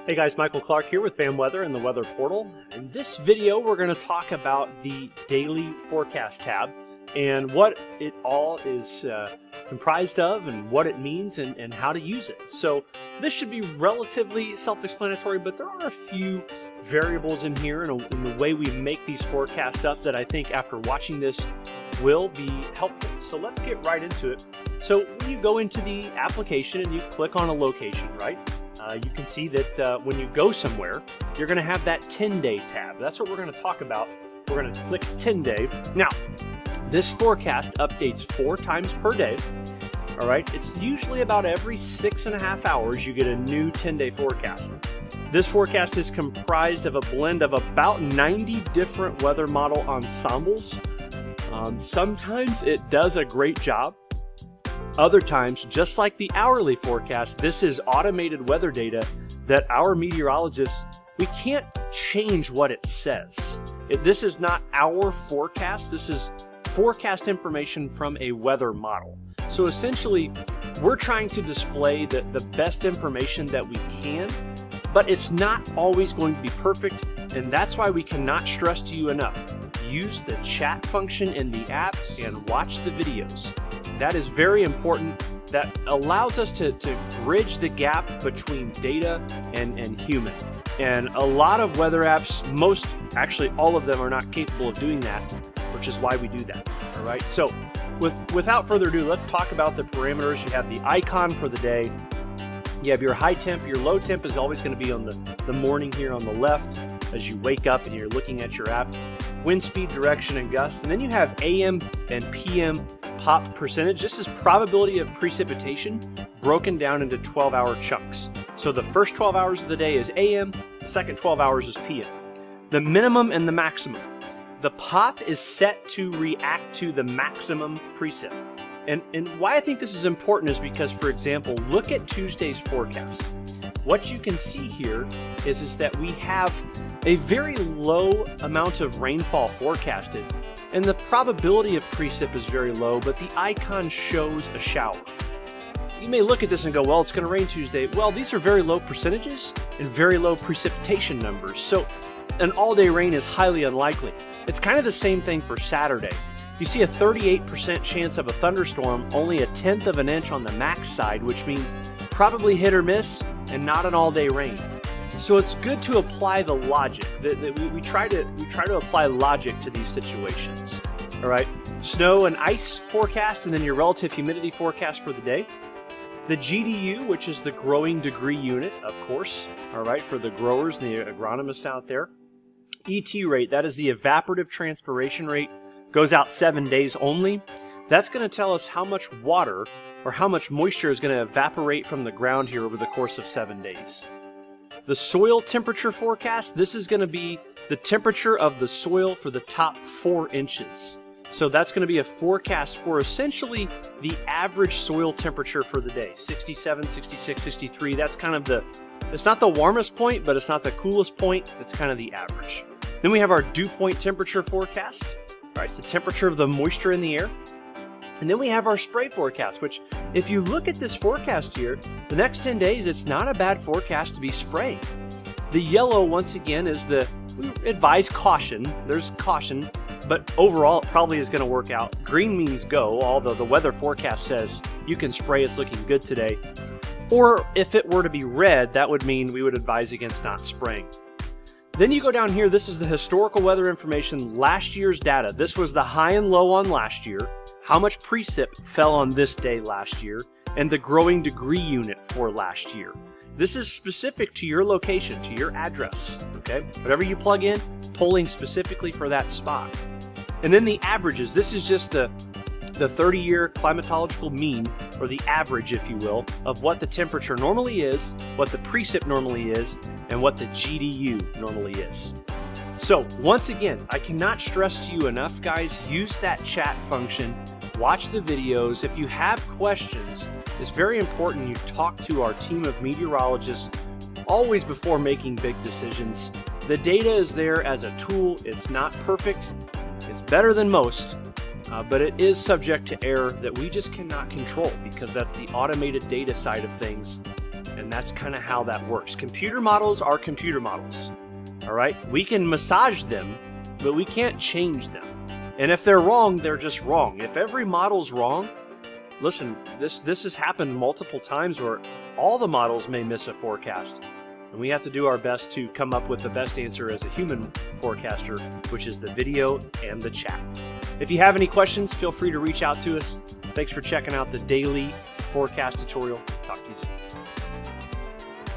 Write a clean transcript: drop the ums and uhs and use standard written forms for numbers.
Hey guys, Michael Clark here with BAM Weather and the Weather Portal. In this video, we're going to talk about the Daily Forecast tab and what it all is comprised of and what it means and how to use it. So this should be relatively self-explanatory, but there are a few variables in here in the way we make these forecasts up that I think after watching this will be helpful. So let's get right into it. So when you go into the application and you click on a location, right? You can see that when you go somewhere, you're going to have that 10-day tab. That's what we're going to talk about. We're going to click 10-day. Now, this forecast updates 4 times per day. All right, it's usually about every 6.5 hours you get a new 10-day forecast. This forecast is comprised of a blend of about 90 different weather model ensembles. Sometimes it does a great job. Other times, just like the hourly forecast, this is automated weather data that our meteorologists, we can't change what it says. This is not our forecast. This is forecast information from a weather model. So essentially, we're trying to display the best information that we can, but it's not always going to be perfect, and that's why we cannot stress to you enough. Use the chat function in the app and watch the videos. That is very important. That allows us to bridge the gap between data and human. And a lot of weather apps, actually all of them are not capable of doing that, which is why we do that. All right. So without further ado, let's talk about the parameters. You have the icon for the day. You have your high temp. Your low temp is always going to be on the morning here on the left as you wake up and you're looking at your app. Wind speed, direction, and gusts. And then you have AM and PM pop percentage. This is probability of precipitation broken down into 12-hour chunks. So the first 12 hours of the day is AM, the second 12 hours is PM. The minimum and the maximum. The pop is set to react to the maximum precip. And why I think this is important is because, for example, look at Tuesday's forecast. What you can see here is that we have a very low amount of rainfall forecasted, and the probability of precip is very low, but the icon shows a shower. You may look at this and go, well, it's going to rain Tuesday. Well, these are very low percentages and very low precipitation numbers, so an all-day rain is highly unlikely. It's kind of the same thing for Saturday. You see a 38% chance of a thunderstorm, only 1/10 of an inch on the max side, which means probably hit or miss and not an all-day rain. So it's good to apply the logic. We try to apply logic to these situations. All right, snow and ice forecast, and then your relative humidity forecast for the day. The GDU, which is the growing degree unit, of course. All right, for the growers and the agronomists out there. ET rate, that is the evaporative transpiration rate, goes out 7 days only. That's going to tell us how much water or how much moisture is going to evaporate from the ground here over the course of 7 days. The soil temperature forecast, this is going to be the temperature of the soil for the top 4 inches. So that's going to be a forecast for essentially the average soil temperature for the day. 67, 66, 63, that's kind of it's not the warmest point, but it's not the coolest point. It's kind of the average. Then we have our dew point temperature forecast. All right, it's the temperature of the moisture in the air. And then we have our spray forecast, which if you look at this forecast here, the next 10 days, it's not a bad forecast to be spraying. The yellow, once again, is we advise caution. There's caution, but overall it probably is going to work out. Green means go, although the weather forecast says you can spray, it's looking good today. Or if it were to be red, that would mean we would advise against not spraying. Then you go down here, this is the historical weather information, last year's data. This was the high and low on last year, how much precip fell on this day last year, and the growing degree unit for last year. This is specific to your location, to your address, okay? Whatever you plug in, polling specifically for that spot. And then the averages, this is just the 30-year climatological mean, or the average, if you will, of what the temperature normally is, what the precip normally is, and what the GDU normally is. So once again, I cannot stress to you enough, guys, use that chat function, watch the videos. If you have questions, it's very important you talk to our team of meteorologists always before making big decisions. The data is there as a tool. It's not perfect. It's better than most, but it is subject to error that we just cannot control because that's the automated data side of things. And that's kind of how that works. Computer models are computer models. All right? We can massage them, but we can't change them. And if they're wrong, they're just wrong. If every model's wrong, listen, this has happened multiple times where all the models may miss a forecast. And we have to do our best to come up with the best answer as a human forecaster, which is the video and the chat. If you have any questions, feel free to reach out to us. Thanks for checking out the daily forecast tutorial. Talk to you soon.